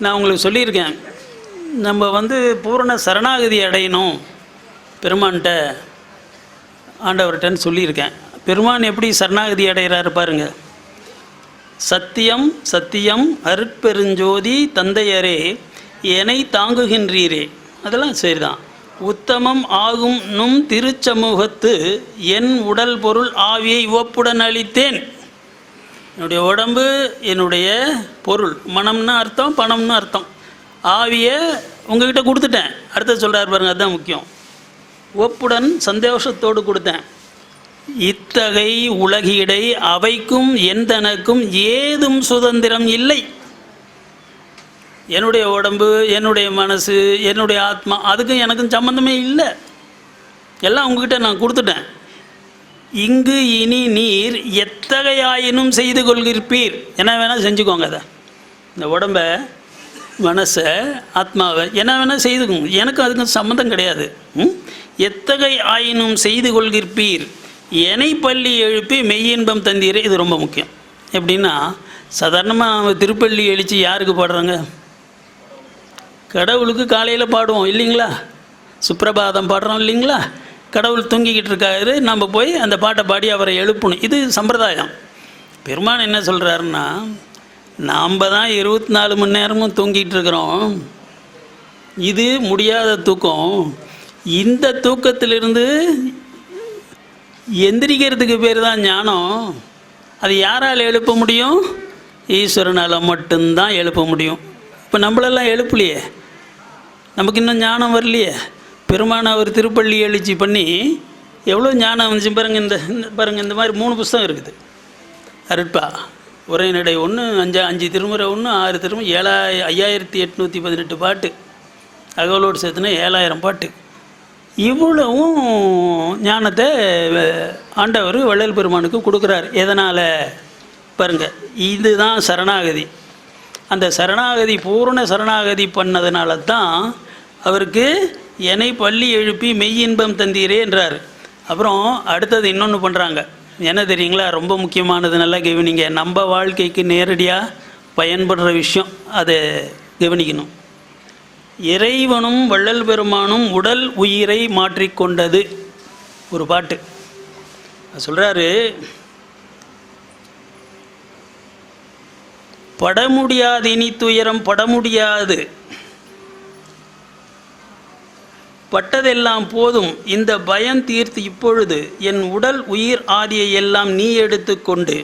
நான் உங்களுக்கு சொல்லியிருக்கேன், நம்ம பூரண சரணாகதி அடையணும் பெருமான்கிட்ட, ஆண்டவர்கிட்டன்னு சொல்லியிருக்கேன். பெருமான் எப்படி சரணாகதி அடைகிறாரு பாருங்க. சத்தியம் சத்தியம் அருட்பெருஞ்சோதி தந்தையரே என்னை தாங்குகின்றீரே, அதெல்லாம் சரிதான். உத்தமம் ஆகும் நும் திருச்சமூகத்து என் உடல் பொருள் ஆவியை ஒப்புடன் அளித்தேன். என்னுடைய உடம்பு என்னுடைய பொருள், மனம்னு அர்த்தம், பணம்னு அர்த்தம். ஆவியை உங்ககிட்ட கொடுத்துட்டேன். அடுத்தது சொல்கிறார் பாருங்க, அதுதான் முக்கியம். ஒப்புடன் சந்தோஷத்தோடு கொடுத்தேன். இத்தகை உலகிடை அவைக்கும் எந்தனக்கும் ஏதும் சுதந்திரம் இல்லை. என்னுடைய உடம்பு, என்னுடைய மனசு, என்னுடைய ஆத்மா, அதுக்கும் எனக்கும் சம்பந்தமே இல்லை. எல்லாம் உங்ககிட்ட நான் கொடுத்துட்டேன். இங்கு இனி நீர் எத்தகையாயினும் செய்து கொள்கிற்பீர். என்ன வேணால் செஞ்சுக்கோங்க. அதை இந்த உடம்பை, மனசை, ஆத்மாவை என்ன வேணால் செய்துக்கோங்க. எனக்கு அதுக்கு சம்மந்தம் கிடையாது. எத்தகை ஆயினும் செய்து கொள்கிற்பீர் என்னை பள்ளி எழுப்பி மெய்யின்பம் தந்தீரே. இது ரொம்ப முக்கியம். எப்படின்னா, சாதாரணமாக திருப்பள்ளி எழுச்சி யாருக்கு பாடுறாங்க? கடவுளுக்கு காலையில் பாடுவோம் இல்லைங்களா? சுப்பிரபாதம் பாடுறோம் இல்லைங்களா? கடவுள் தூங்கிக்கிட்டு இருக்காரு, நம்ம போய் அந்த பாட்டை பாடி அவரை எழுப்பணும். இது சம்பிரதாயம். பெருமான் என்ன சொல்கிறாருன்னா, நாம் தான் 24 மணி நேரமும் தூங்கிட்டு இருக்கிறோம். இது முடியாத தூக்கம். இந்த தூக்கத்திலிருந்து எந்திரிக்கிறதுக்கு பேர் தான் ஞானம். அது யாரால் எழுப்ப முடியும்? ஈஸ்வரனால் மட்டும்தான் எழுப்ப முடியும். இப்போ நம்மளெல்லாம் எழுப்பலையே, நமக்கு இன்னும் ஞானம் வரலையே. பெருமான் அவர் திருப்பள்ளி எழுச்சி பண்ணி எவ்வளோ ஞானம் வந்துச்சு பாருங்கள். பாருங்கள், இந்த மாதிரி 3 புஸ்தகம் இருக்குது. அருட்பா, உரைநடை 1, 5 திருமுறை 1, 6 திருமுறை, 5818 பாட்டு, அகவலோடு சேர்த்துனா 7000 பாட்டு. இவ்வளவும் ஞானத்தை ஆண்டவர் வள்ளல் பெருமானுக்கு கொடுக்குறார். எதனால் பாருங்கள், இதுதான் சரணாகதி. அந்த சரணாகதி, பூரண சரணாகதி பண்ணதுனால தான் அவருக்கு என்னை பள்ளி எழுப்பி மெய்யின்பம் தந்தீரே என்றார். அப்புறம் அடுத்தது இன்னொன்று பண்ணுறாங்க. என்ன தெரியுங்களா? ரொம்ப முக்கியமானது, நல்லா கவனிங்க. நம்ம வாழ்க்கைக்கு நேரடியாக பயன்படுற விஷயம், அதை கவனிக்கணும். இறைவனும் வள்ளல் பெருமானும் உடல் உயிரை மாற்றிக்கொண்டது. ஒரு பாட்டு சொல்கிறாரு, பட முடியாது இனி துயரம் பட முடியாது, பட்டதெல்லாம் போதும் இந்த பயம் தீர்த்து இப்பொழுது என் உடல் உயிர் ஆதியை எல்லாம் நீ எடுத்து கொண்டு.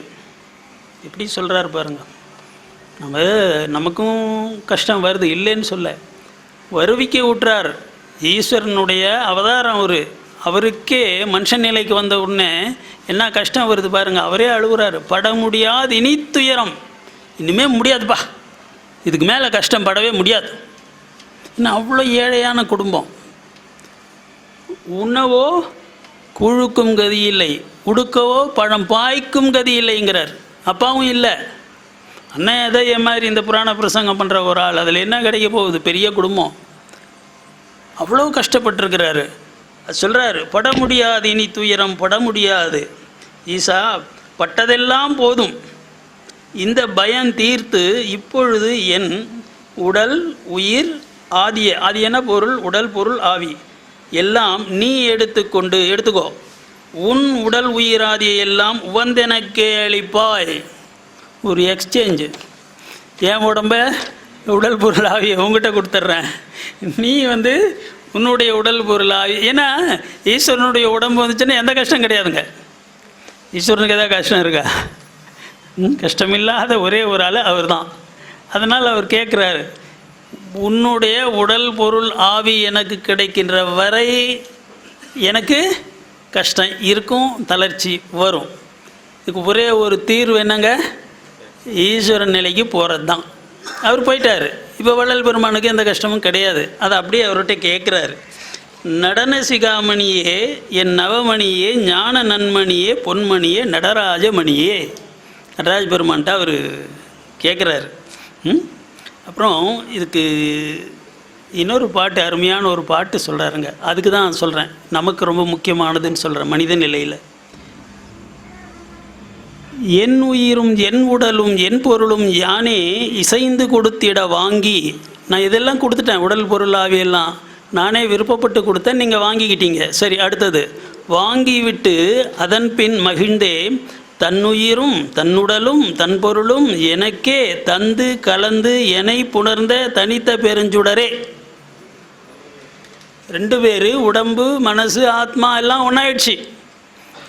எப்படி சொல்கிறார் பாருங்க. நமக்கும் கஷ்டம் வருது, இல்லைன்னு சொல்ல, வருவிக்க விட்டுறார். ஈஸ்வரனுடைய அவதாரம் அவருக்கே மனுஷன் நிலைக்கு வந்த உடனே என்ன கஷ்டம் வருது பாருங்கள். அவரே அழுகுறாரு. பட முடியாது இனி துயரம், இனிமேல் முடியாதுப்பா, இதுக்கு மேலே கஷ்டம் படவே முடியாது. இன்னும் அவ்வளோ ஏழையான குடும்பம். உணவோ குழுக்கும் கதி இல்லை, உடுக்கவோ பழம் பாய்க்கும் கதி இல்லைங்கிறார். அப்பாவும் இல்லை, அண்ணன் எதை மாதிரி இந்த புராண பிரசங்கம் பண்ணுற ஒரு ஆள், அதில் என்ன கிடைக்க போகுது? பெரிய குடும்பம், அவ்வளோ கஷ்டப்பட்டுருக்கிறாரு. அது சொல்கிறாரு, பட முடியாது இனி துயரம் பட முடியாது. ஈசா, பட்டதெல்லாம் போதும் இந்த பயம் தீர்த்து இப்பொழுது என் உடல் உயிர் ஆதியன பொருள், உடல் பொருள் ஆவி எல்லாம் நீ எடுத்துக்கோ. உன் உடல் உயிராதியை எல்லாம் உவந்தெனக்கே அளிப்பாய். ஒரு எக்ஸ்சேஞ்சு. என் உடம்ப உடல் பொருள் ஆவியை உங்ககிட்ட கொடுத்துட்றேன், நீ உன்னுடைய உடல் பொருள் ஆவி. ஏன்னா ஈஸ்வரனுடைய உடம்பு வந்துச்சுன்னா எந்த கஷ்டம் கிடையாதுங்க. ஈஸ்வரனுக்கு எதாவது கஷ்டம் இருக்கா? கஷ்டமில்லாத ஒரே ஒரு ஆள் அவர் தான். அதனால் அவர் கேட்குறாரு, உன்னுடைய உடல் பொருள் ஆவி எனக்கு கிடைக்கின்ற வரை எனக்கு கஷ்டம் இருக்கும், தளர்ச்சி வரும். இதுக்கு ஒரே ஒரு தீர்வு என்னங்க? ஈஸ்வரன் நிலைக்கு போகிறது தான். அவர் போயிட்டார். இப்போ வள்ளல் பெருமானுக்கு எந்த கஷ்டமும் கிடையாது. அதை அப்படியே அவர்கிட்ட கேட்குறாரு. நடன சிகாமணியே, என் நவமணியே, ஞான நன்மணியே, பொன்மணியே, நடராஜமணியே. நடராஜ பெருமான்ட்ட அவர் கேட்குறாரு. அப்புறம் இதுக்கு இன்னொரு பாட்டு, அருமையான ஒரு பாட்டு சொல்கிறாருங்க. அதுக்கு தான் சொல்கிறேன், நமக்கு ரொம்ப முக்கியமானதுன்னு சொல்கிறேன். மனித நிலையில் என் உயிரும் என் உடலும் என் பொருளும் யானே இசைந்து கொடுத்திட வாங்கி. நான் இதெல்லாம் கொடுத்துட்டேன், உடல் பொருள் ஆவியெல்லாம் நானே விருப்பப்பட்டு கொடுத்தேன், நீங்கள் வாங்கிக்கிட்டீங்க. சரி, அடுத்தது வாங்கிவிட்டு அதன் பின் மகிழ்ந்தே தன்னுயிரும் தன்னுடலும் தன் பொருளும் எனக்கே தந்து கலந்து என்னை புணர்ந்த தனித்த பெருஞ்சுடரே. ரெண்டு பேர், உடம்பு மனசு ஆத்மா எல்லாம் ஒன்றாயிடுச்சு.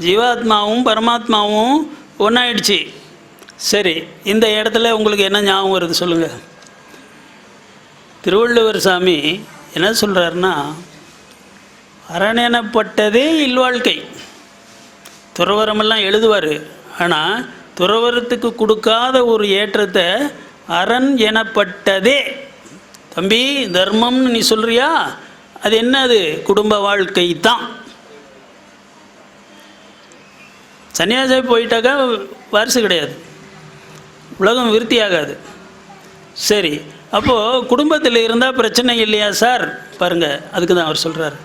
ஜீவாத்மாவும் பரமாத்மாவும் ஒன்றாயிடுச்சு. சரி, இந்த இடத்துல உங்களுக்கு என்ன ஞாபகம் வருது சொல்லுங்கள். திருவள்ளுவர் சாமி என்ன சொல்கிறாருன்னா, அரணெனப்பட்டதே இல்வாழ்க்கை. துறவரமெல்லாம் எழுதுவார், ஆனால் துறவரத்துக்கு கொடுக்காத ஒரு ஏற்றத்தை அரண் எனப்பட்டதே. தம்பி, தர்மம்னு நீ சொல்கிறியா, அது என்னது? குடும்ப வாழ்க்கை தான். சன்னியாசி போயிட்டாக்கா வாரிசு கிடையாது, உலகம் விருத்தி ஆகாது. சரி, அப்போது குடும்பத்தில் இருந்தால் பிரச்சனை இல்லையா சார்? பாருங்கள், அதுக்கு தான் அவர் சொல்கிறார்,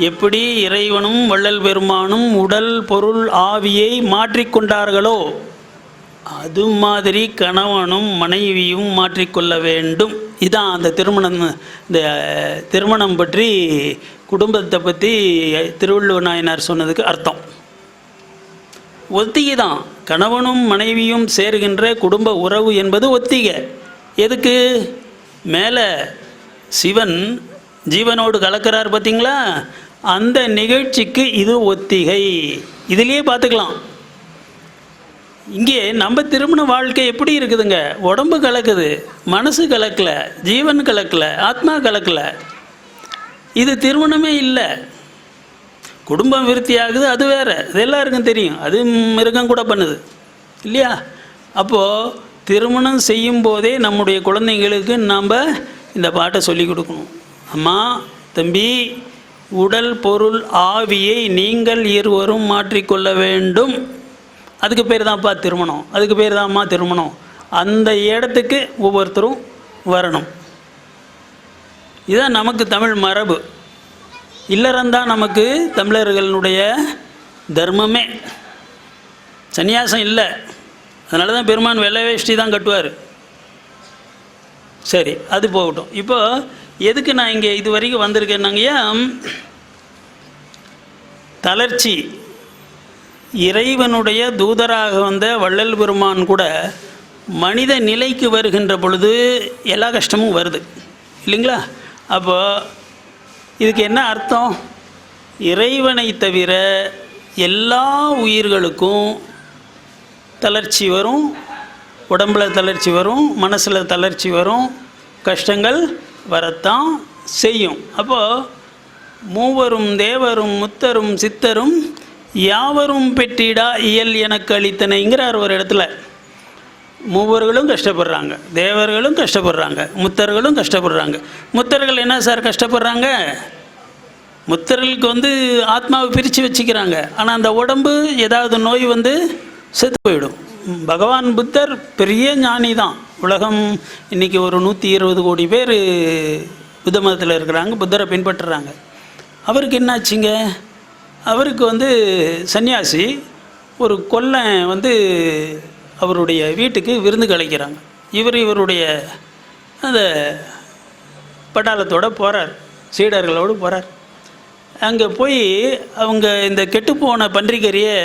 எப்படி இறைவனும் வள்ளல் பெருமானும் உடல் பொருள் ஆவியை மாற்றிக்கொண்டார்களோ அது மாதிரி கணவனும் மனைவியும் மாற்றிக்கொள்ள வேண்டும். இதான் அந்த திருமணம் பற்றி, குடும்பத்தை பற்றி திருவள்ளுவர் நாயனார் சொன்னதுக்கு அர்த்தம். ஒத்திகை தான். கணவனும் மனைவியும் சேருகின்ற குடும்ப உறவு என்பது ஒத்திகை. எதுக்கு? மேலே சிவன் ஜீவனோடு கலக்கிறார் பார்த்தீங்களா, அந்த நிகழ்ச்சிக்கு இது ஒத்திகை. இதிலேயே பார்த்துக்கலாம். இங்கே நம்ம திருமண வாழ்க்கை எப்படி இருக்குதுங்க? உடம்பு கலக்குது, மனசு கலக்கலை, ஜீவன் கலக்கலை, ஆத்மா கலக்கலை. இது திருமணமே இல்லை. குடும்பம் விருத்தி ஆகுது, அது வேறு, அது எல்லாருக்கும் தெரியும். அது மிருகம் கூட பண்ணுது இல்லையா? அப்போது திருமணம் செய்யும் போதே நம்முடைய குழந்தைங்களுக்கு நாம் இந்த பாட்டை சொல்லி கொடுக்கணும். அம்மா, தம்பி, உடல் பொருள் ஆவியை நீங்கள் இருவரும் மாற்றிக்கொள்ள வேண்டும். அதுக்கு பேர் தான்ப்பா திருமணம், அதுக்கு பேர் தான்மா திருமணம். அந்த இடத்துக்கு ஒவ்வொருத்தரும் வரணும். இதுதான் நமக்கு தமிழ் மரபு. இல்லறந்தான் நமக்கு தமிழர்களுடைய தர்மமே. சன்னியாசம் இல்லை. அதனால தான் பெருமான் வெள்ளை வேஷ்டி தான் கட்டுவார். சரி, அது போகட்டும். இப்போ எதுக்கு நான் இங்கே இது வரைக்கும் வந்திருக்கேன்னாங்கய்யா, தளர்ச்சி. இறைவனுடைய தூதராக வந்த வள்ளல் பெருமான் கூட மனித நிலைக்கு வருகின்ற பொழுது எல்லா கஷ்டமும் வருது இல்லைங்களா? அப்போ இதுக்கு என்ன அர்த்தம்? இறைவனை தவிர எல்லா உயிர்களுக்கும் தளர்ச்சி வரும், உடம்பில் தளர்ச்சி வரும், மனசில் தளர்ச்சி வரும், கஷ்டங்கள் வரத்தான் செய்யும். அப்போது மூவரும் தேவரும் முத்தரும் சித்தரும் யாவரும் பெற்றிடா இயல் எனக்கு அளித்தனைங்கிறார் ஒரு இடத்துல. மூவர்களும் கஷ்டப்படுறாங்க, தேவர்களும் கஷ்டப்படுறாங்க, முத்தர்களும் கஷ்டப்படுறாங்க. முத்தர்கள் என்ன சார் கஷ்டப்படுறாங்க? முத்தர்களுக்கு ஆத்மாவை பிரித்து வச்சுக்கிறாங்க. ஆனால் அந்த உடம்பு ஏதாவது நோய் செத்து போயிடும். பகவான் புத்தர் பெரிய ஞானி தான். உலகம் இன்றைக்கி ஒரு 120 கோடி பேர் புத்த மதத்தில் இருக்கிறாங்க, புத்தரை பின்பற்றுறாங்க. அவருக்கு என்னாச்சுங்க? அவருக்கு சன்னியாசி ஒரு கொல்லன் அவருடைய வீட்டுக்கு விருந்து கலைக்கிறாங்க. இவருடைய அந்த பட்டாளத்தோடு போகிறார், சீடர்களோடு போகிறார். அங்கே போய் அவங்க இந்த கெட்டுப்போன பன்றிக்கறியை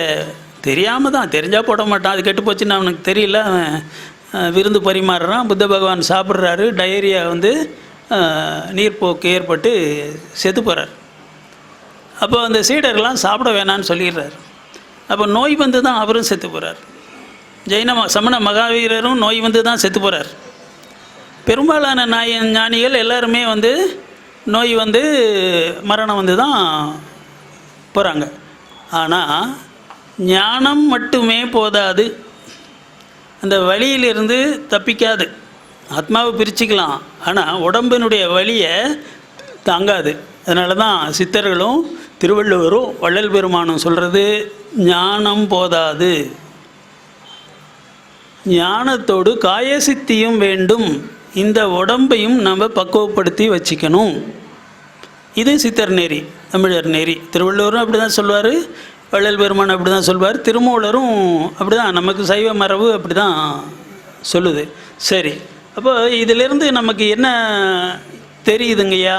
தெரியாமல் தான், தெரிஞ்சால் போட மாட்டான், அது கெட்டு போச்சுன்னு அவனுக்கு தெரியல, அவன் விருந்து பரிமாறுறான். புத்த பகவான் சாப்பிட்றாரு. டயரியா நீர்ப்போக்கு ஏற்பட்டு செத்து போகிறார். அப்போ அந்த சீடர்கள்லாம் சாப்பிட வேணான்னு சொல்லிடுறார். அப்போ நோய் தான் அவரும் செத்து போகிறார். சமண மகாவீரரும் நோய் தான் செத்து போகிறார். பெரும்பாலான ஞானிகள் எல்லாருமே நோய் மரணம் தான் போகிறாங்க. ஆனால் ஞானம் மட்டுமே போதாது, அந்த வலியிலிருந்து தப்பிக்காது. ஆத்மாவை பிரிச்சுக்கலாம், ஆனால் உடம்பினுடைய வலியை தாங்காது. அதனால தான் சித்தர்களும் திருவள்ளுவரும் வள்ளல் பெருமானும் சொல்கிறது, ஞானம் போதாது, ஞானத்தோடு காயசித்தியும் வேண்டும். இந்த உடம்பையும் நம்ம பக்குவப்படுத்தி வச்சுக்கணும். இது சித்தர் நெறி, தமிழர் நெறி. திருவள்ளுவரும் அப்படி தான் சொல்லுவார், வள்ளல் பெருமான் அப்படி தான் சொல்வார். திருமூலரும் அப்படி தான், நமக்கு சைவ மரபு அப்படி தான் சொல்லுது. சரி, அப்போ இதிலிருந்து நமக்கு என்ன தெரியுதுங்கய்யா?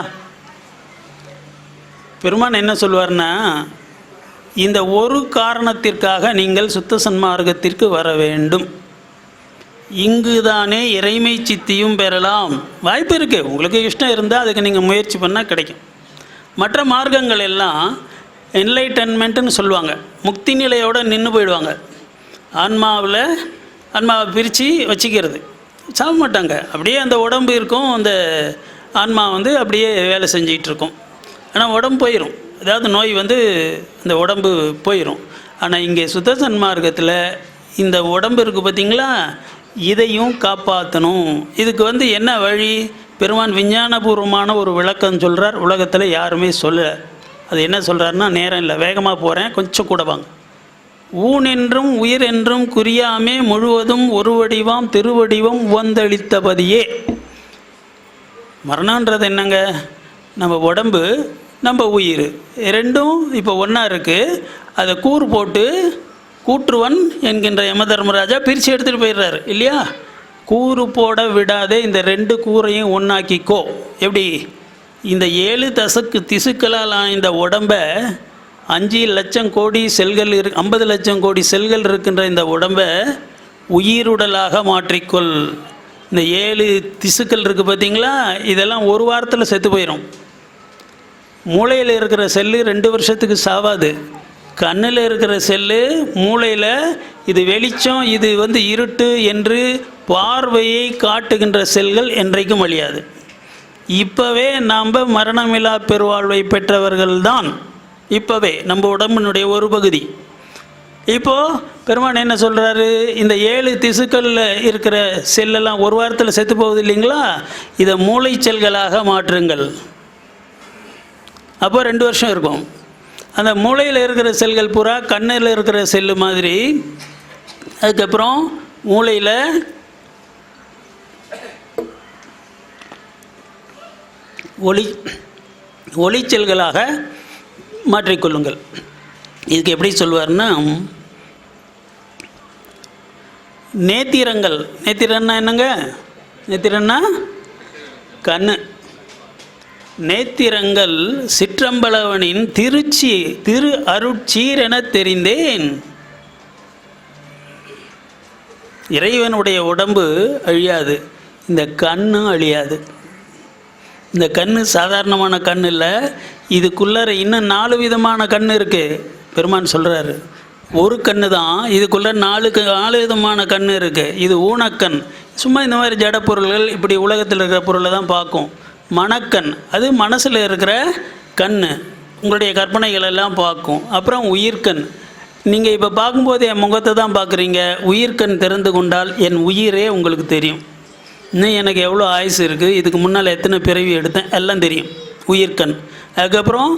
பெருமான் என்ன சொல்வார்னா, இந்த ஒரு காரணத்திற்காக நீங்கள் சுத்த சன்மார்க்கத்திற்கு வர வேண்டும். இங்குதானே இறைமை சித்தியும் பெறலாம். வாய்ப்பு இருக்குது, உங்களுக்கு இஷ்டம் இருந்தால் அதுக்கு நீங்கள் முயற்சி பண்ணால் கிடைக்கும். மற்ற மார்க்கங்கள் எல்லாம் என்லைட்டன்மெண்ட்டுன்னு சொல்லுவாங்க, முக்தி நிலையோடு நின்று போயிடுவாங்க. ஆன்மாவை பிரித்து வச்சுக்கிறது, சாப்பிட மாட்டாங்க. அப்படியே அந்த உடம்பு இருக்கும், அந்த ஆன்மா அப்படியே வேலை செஞ்சிகிட்டு இருக்கும். ஆனால் உடம்பு போயிடும், அதாவது நோய் இந்த உடம்பு போயிடும். ஆனால் இங்கே சுத்த சன்மார்க்கத்தில் இந்த உடம்பு இருக்குது பார்த்திங்களா, இதையும் காப்பாற்றணும். இதுக்கு என்ன வழி? பெருமான் விஞ்ஞானபூர்வமான ஒரு விளக்கம் சொல்கிறார், உலகத்தில் யாருமே சொல்லலை. அது என்ன சொல்கிறாருன்னா, நேரம் இல்லை, வேகமாக போகிறேன், கொஞ்சம் கூட வாங்க. ஊன் என்றும் உயிர் என்றும் குறியாமே முழுவதும் ஒரு வடிவாம் திருவடிவம் உவந்தளித்தபதியே. மரணன்றது என்னங்க? நம்ம உடம்பு, நம்ம உயிர் ரெண்டும் இப்போ ஒன்றா இருக்குது. அதை கூறு போட்டு கூற்றுவன் என்கின்ற யம தர்மராஜா பிரித்து எடுத்துகிட்டு போயிடுறாரு இல்லையா? கூறு போட விடாதே, இந்த ரெண்டு கூரையும் ஒன்றாக்கிக்கோ. எப்படி? இந்த 7 திசுக்களால் இந்த உடம்பை 5 லட்சம் கோடி செல்கள் 50 லட்சம் கோடி செல்கள் இருக்கின்ற இந்த உடம்பை உயிருடலாக மாற்றிக்கொள். இந்த 7 திசுக்கள் இருக்குது பார்த்தீங்களா, இதெல்லாம் ஒரு வாரத்தில் செத்து போயிடும். மூளையில் இருக்கிற செல்லு 2 வருஷத்துக்கு சாவாது. கண்ணில் இருக்கிற செல்லு மூளையில் இது வெளிச்சம், இது இருட்டு என்று பார்வையை காட்டுகின்ற செல்கள் என்றைக்கும் அழியாது. இப்போவே நாம் மரணமில்லா பெருவாழ்வை பெற்றவர்கள்தான். இப்போவே நம்ம உடம்பினுடைய ஒரு பகுதி. இப்போது பெருமான் என்ன சொல்கிறாரு? இந்த 7 திசுக்களில் இருக்கிற செல்லெல்லாம் ஒரு வாரத்தில் செத்து போகுது இல்லைங்களா, இதை மூளை செல்களாக மாற்றுங்கள். அப்போ 2 வருஷம் இருக்கும். அந்த மூளையில் இருக்கிற செல்கள் பூரா கண்ணில் இருக்கிற செல்லு மாதிரி. அதுக்கப்புறம் மூளையில் ஒளி செல்களாக மாற்றிக்கொள்ளுங்கள். இதுக்கு எப்படி சொல்வார்னா, நேத்திரங்கள். நேத்திரன்னா என்னங்க? நேத்திரன்னா கண்ணு. நேத்திரங்கள் சிற்றம்பலவனின் திரு அருட்சீரென தெரிந்தேன். இறைவனுடைய உடம்பு அழியாது, இந்த கண்ணும் அழியாது. இந்த கண்ணு சாதாரணமான கண் இல்லை, இதுக்குள்ளே இன்னும் 4 விதமான கண் இருக்குது. பெருமான் சொல்கிறாரு, ஒரு கண்ணு தான், இதுக்குள்ளே 4 விதமான கண் இருக்குது. இது ஊனக்கண், சும்மா இந்த மாதிரி ஜட பொருள்கள் இப்படி உலகத்தில் இருக்கிற பொருளை தான் பார்க்கும். மனக்கண், அது மனசில் இருக்கிற கண், உங்களுடைய கற்பனைகள் எல்லாம் பார்க்கும். அப்புறம் உயிர்கண், நீங்கள் இப்போ பார்க்கும்போது என் முகத்தை தான் பார்க்குறீங்க. உயிர்கண் திறந்து கொண்டால் என் உயிரே உங்களுக்கு தெரியும். இன்னும் எனக்கு எவ்வளோ ஆயுசு இருக்குது, இதுக்கு முன்னால் எத்தனை பிறவி எடுத்தேன், எல்லாம் தெரியும். உயிர்கண். அதுக்கப்புறம்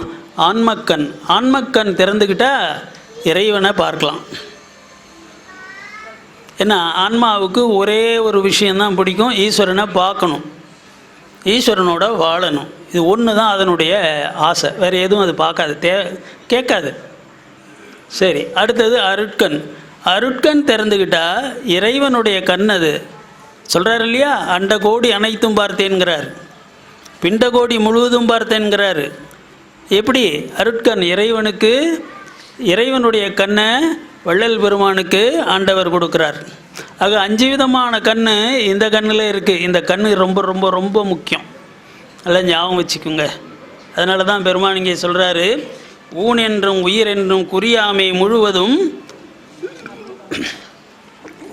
ஆன்மக்கண். ஆன்மக்கண் திறந்துக்கிட்டால் இறைவனை பார்க்கலாம். ஏன்னா ஆன்மாவுக்கு ஒரே ஒரு விஷயந்தான் பிடிக்கும், ஈஸ்வரனை பார்க்கணும், ஈஸ்வரனோட வாழணும். இது ஒன்று தான் அதனுடைய ஆசை, வேறு எதுவும் அது பார்க்காது, கேட்காது. சரி, அடுத்தது அருட்கண். அருட்கண் திறந்துக்கிட்டால் இறைவனுடைய கண் அது. சொல்கிறார் இல்லையா, அண்ட கோடி அனைத்தும் பார்த்தேன்கிறார், பிண்ட கோடி முழுவதும் பார்த்தேன்கிறார். எப்படி? அருட்கண். இறைவனுடைய கண்ணை வள்ளல் பெருமானுக்கு ஆண்டவர் கொடுக்குறார். ஆக 5 விதமான கண் இந்த கண்ணில் இருக்குது. இந்த கண் ரொம்ப ரொம்ப ரொம்ப முக்கியம், எல்லாம் ஞாபகம் வச்சுக்கோங்க. அதனால தான் பெருமான் இங்கே சொல்கிறாரு, ஊன் என்றும் உயிர் என்றும் குறியாமை முழுவதும்,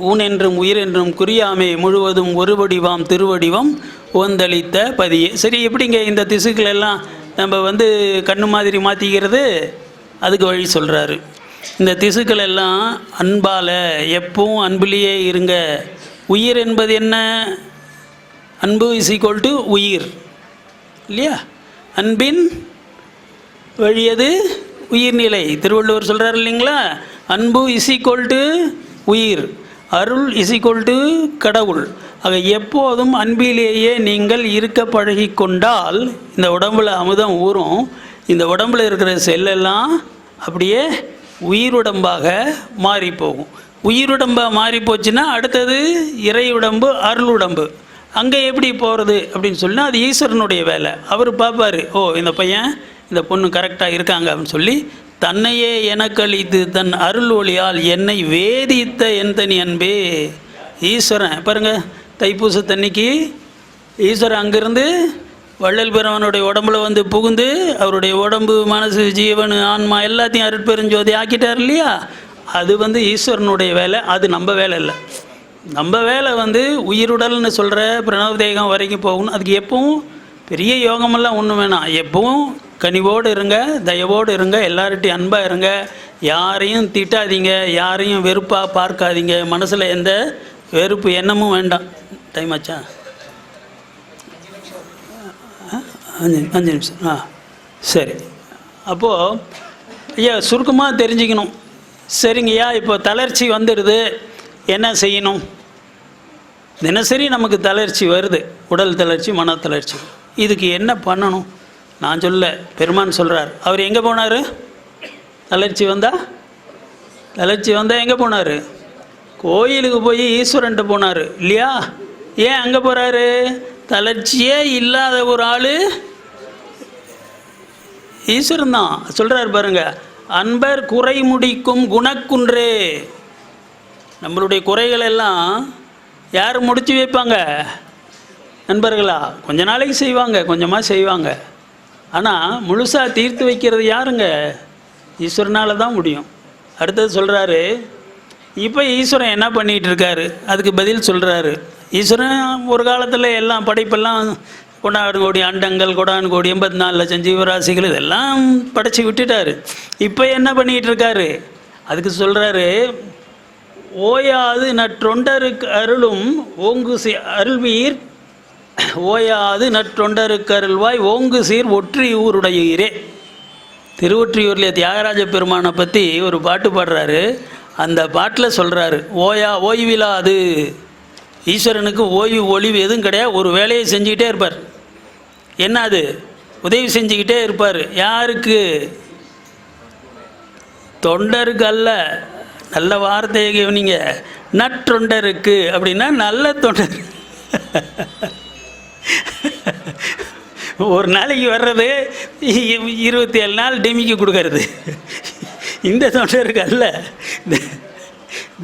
ஊன் என்றும் உயிர் என்றும் குறியாமை முழுவதும் ஒரு வடிவாம் திருவடிவம் ஓந்தளித்த பதியே. சரி, எப்படிங்க இந்த திசுக்கள் எல்லாம் நம்ம கண்ணு மாதிரி மாற்றிக்கிறது? அதுக்கு வழி சொல்கிறாரு. இந்த திசுக்கள் எல்லாம் அன்பால், எப்பவும் அன்பிலேயே இருங்க. உயிர் என்பது என்ன? அன்பு = உயிர் இல்லையா? அன்பின் வழியது உயிர்நிலை. திருவள்ளுவர் சொல்கிறார் இல்லைங்களா, அன்பு = உயிர், அருள் = கடவுள். ஆக எப்போதும் அன்பிலேயே நீங்கள் இருக்க பழகி கொண்டால் இந்த உடம்பில் அமுதம் ஊறும். இந்த உடம்பில் இருக்கிற செல்லெல்லாம் அப்படியே உயிருடம்பாக மாறி போகும். உயிருடம்பாக மாறி போச்சுன்னா அடுத்தது இறை உடம்பு, அருள் உடம்பு. அங்கே எப்படி போகிறது அப்படின்னு சொன்னால் அது ஈஸ்வரனுடைய வேலை. அவர் பார்ப்பார், ஓ இந்த பையன் இந்த பொண்ணு கரெக்டாக இருக்காங்க அப்படின்னு சொல்லி தன்னையே எனக்களித்து தன் அருள் ஒளியால் என்னை வேதித்த என் தனி அன்பே. ஈஸ்வரன் பாருங்கள், தைப்பூசத்தன்னைக்கு ஈஸ்வரன் அங்கேருந்து வள்ளல் பெருமானுடைய உடம்புல வந்து புகுந்து அவருடைய உடம்பு, மனசு, ஜீவன், ஆன்மா எல்லாத்தையும் அருட்பெருஞ்சோதி ஆக்கிட்டார் இல்லையா? அது வந்து ஈஸ்வரனுடைய வேலை, அது நம்ம வேலை இல்லை. நம்ம வேலை வந்து உயிருடல்னு சொல்கிற பிரணவ தேகம் வரைக்கும் போகணும். அதுக்கு எப்பவும் பெரிய யோகமெல்லாம் ஒன்றும் வேணாம். எப்பவும் கனிவோடு இருங்க, தயவோடு இருங்க, எல்லார்ட்டையும் அன்பாக இருங்க, யாரையும் திட்டாதீங்க, யாரையும் வெறுப்பாக பார்க்காதீங்க, மனசில் எந்த வெறுப்பு எண்ணமும் வேண்டாம். டைம் ஆச்சா? 5 நிமிஷம். சரி. அப்போது ஐயா சுருக்கமாக தெரிஞ்சுக்கணும். சரிங்கய்யா, இப்போ தளர்ச்சி வந்துடுது, என்ன செய்யணும்? தினசரி நமக்கு தளர்ச்சி வருது, உடல் தளர்ச்சி, மன தளர்ச்சி. இதுக்கு என்ன பண்ணணும்? நான் சொல்ல, பெருமான் சொல்கிறார். அவர் எங்கே போனார்? தளர்ச்சி வந்தால் எங்கே போனார்? கோயிலுக்கு போய் ஈஸ்வரன்ட்ட போனார் இல்லையா? ஏன் அங்கே போகிறாரு? தளர்ச்சியே இல்லாத ஒரு ஆள் ஈஸ்வரன் தான். சொல்கிறார் பாருங்க, அன்பர் குறை முடிக்கும் குணக்குன்றே. நம்மளுடைய குறைகள் எல்லாம் யார் முடித்து வைப்பாங்க? நண்பர்களா? கொஞ்ச நாளைக்கு செய்வாங்க, கொஞ்சமாக செய்வாங்க. ஆனால் முழுசாக தீர்த்து வைக்கிறது யாருங்க? ஈஸ்வரனால் தான் முடியும். அடுத்தது சொல்கிறாரு, இப்போ ஈஸ்வரன் என்ன பண்ணிகிட்டு இருக்காரு? அதுக்கு பதில் சொல்கிறாரு. ஈஸ்வரன் ஒரு காலத்தில் எல்லாம் படைப்பெல்லாம் கொண்டாடு கோடி அண்டங்கள், கொடானு கோடி 84 லட்சம் ஜீவராசிகள் இதெல்லாம் படைச்சி விட்டுட்டார். இப்போ என்ன பண்ணிகிட்டு இருக்காரு? அதுக்கு சொல்கிறாரு, ஓயாது நற்றொண்டருக்கு அருளும் ஓங்கு அருள்வீர், ஓயாது நற்றொண்டருக்கு அருள்வாய் ஓங்கு சீர் ஒற்றியூருடையீரே. திருவொற்றியூரில் தியாகராஜ பெருமானை பற்றி ஒரு பாட்டு பாடுறாரு. அந்த பாட்டில் சொல்கிறாரு, ஓய்வில்லாது. ஈஸ்வரனுக்கு ஓய்வு ஒளிவு எதுவும் கிடையாது. ஒரு வேலையை செஞ்சுக்கிட்டே இருப்பார். என்ன அது? உதவி செஞ்சுக்கிட்டே இருப்பார். யாருக்கு? தொண்டருக்கு அல்ல. நல்ல வார்த்தையை கவனிங்க. நற்றொண்டருக்கு அப்படின்னா நல்ல தொண்டர். ஒரு நாளைக்கு வர்றது 27 நாள் டிமிக்கு கொடுக்கறது இந்த தொண்டருக்கு அல்ல.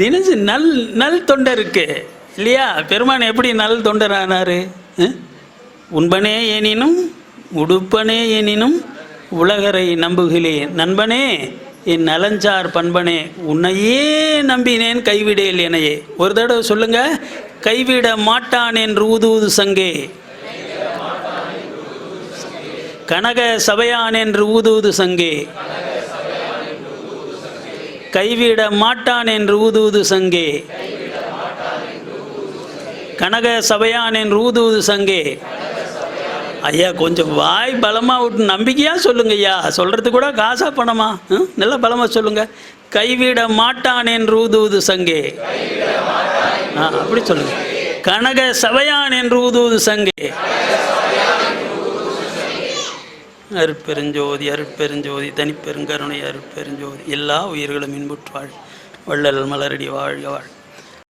தினசரி நல் தொண்டருக்கு இல்லையா? பெருமான் எப்படி நல் தொண்டர் ஆனார்? உண்பனே எனினும் உடுப்பனே எனினும் உலகரை நம்புகிலேன், நண்பனே என் நலஞ்சார் பண்பனே உன்னையே நம்பினேன் கைவிடேல் எனையே. ஒரு தடவை சொல்லுங்க, கைவிட மாட்டான் என்று ஊதுவது சங்கே, கனக சபையான் என்று ஊதுவது சங்கே, கைவிட மாட்டான் என்று ஊதுவது சங்கே, கனக சபையான் என்று ஊதுவது சங்கே. ஐயா கொஞ்சம் வாய் பலமாக விட்டு நம்பிக்கையாக சொல்லுங்க ஐயா. சொல்கிறது கூட காசா பணமா? நல்லா பலமாக சொல்லுங்க. கைவிட மாட்டான் என்று ஊதுவது சங்கே. அப்படி சொல்லுங்க. கனக சபையான் என்று ஊதுவது சங்கே. அருட்பெருஞ்சோதி அருட்பெருஞ்சோதி தனிப்பெருங்கருணை அருட்பெருஞ்சோதி. எல்லா உயிர்களும் இன்புற்று வாழ். வள்ளல் மலரடி வாழ்க வாழ்.